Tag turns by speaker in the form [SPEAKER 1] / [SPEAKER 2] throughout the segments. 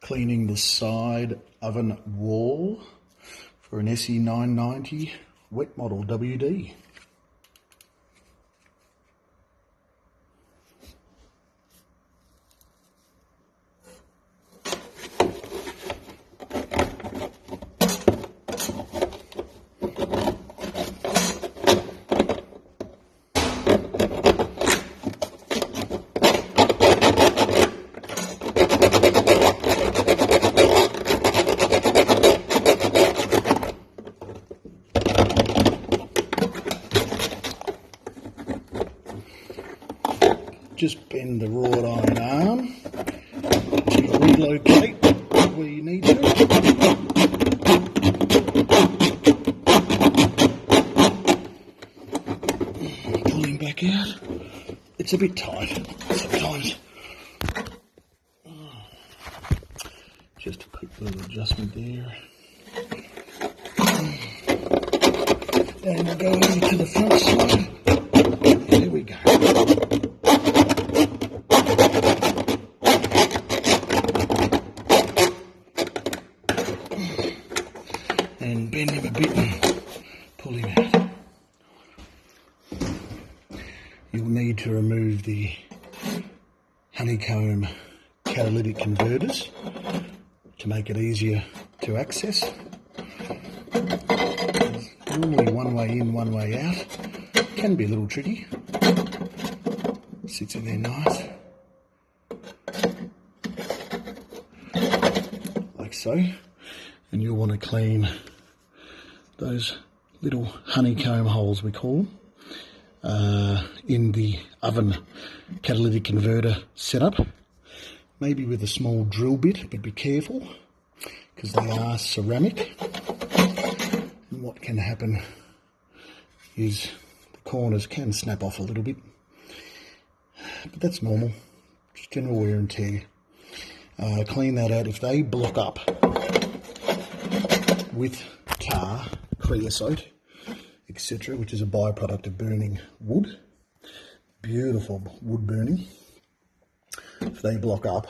[SPEAKER 1] Cleaning the side oven wall for an Esse 990 wet model WD. Just bend the wrought iron arm to relocate where you need to. Pulling back out. It's a bit tight sometimes. Just a quick little adjustment there. And we'll go over to the front side. There we go. And bend him a bit and pull him out. You'll need to remove the honeycomb catalytic converters to make it easier to access. There's normally one way in, one way out. Can be a little tricky. Sits in there nice. Like so. And you'll want to clean those little honeycomb holes, we call them, in the oven catalytic converter setup. Maybe with a small drill bit, but be careful because they are ceramic. And what can happen is the corners can snap off a little bit, but that's normal, just general wear and tear. Clean that out. If they block up with tar, creosote, etc., which is a byproduct of burning wood, beautiful wood burning, if they block up,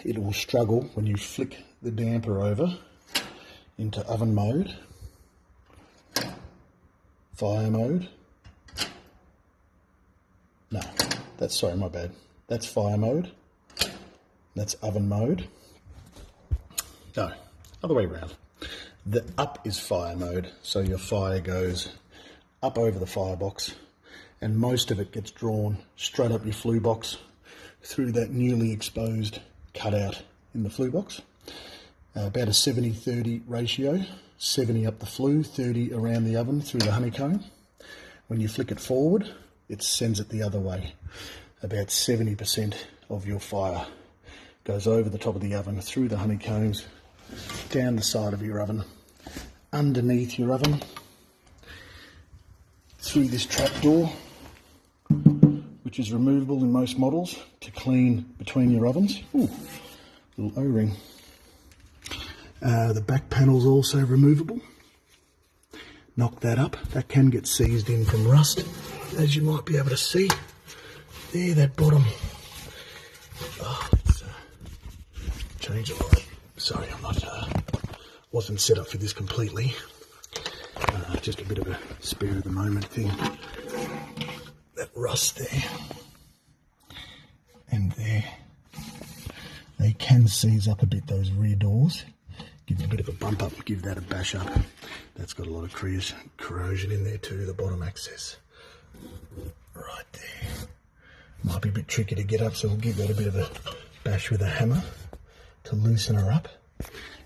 [SPEAKER 1] it will struggle when you flick the damper over into oven mode, fire mode. No, that's, sorry, my bad. That's fire mode. That's oven mode. No, other way around. The up is fire mode, so your fire goes up over the firebox, and most of it gets drawn straight up your flue box through that newly exposed cutout in the flue box. About a 70-30 ratio, 70 up the flue, 30 around the oven through the honeycomb. When you flick it forward, it sends it the other way. About 70% of your fire goes over the top of the oven, through the honeycombs, down the side of your oven, underneath your oven, through this trap door, which is removable in most models to clean between your ovens. Ooh, little O-ring. The back panel's also removable. Knock that up. That can get seized in from rust, as you might be able to see. There, that bottom. Oh, let's change the light. Sorry, I'm not, wasn't set up for this completely. Just a bit of a spare of the moment thing. That rust there. And there. They can seize up a bit, those rear doors. Give it a bit of a bump up, give that a bash up. That's got a lot of corrosion in there too, the bottom access. Right there. Might be a bit tricky to get up, so we'll give that a bit of a bash with a hammer to loosen her up.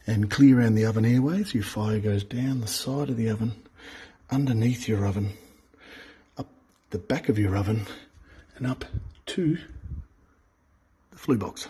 [SPEAKER 1] And clear around the oven airways. Your fire goes down the side of the oven, underneath your oven, up the back of your oven, and up to the flue box.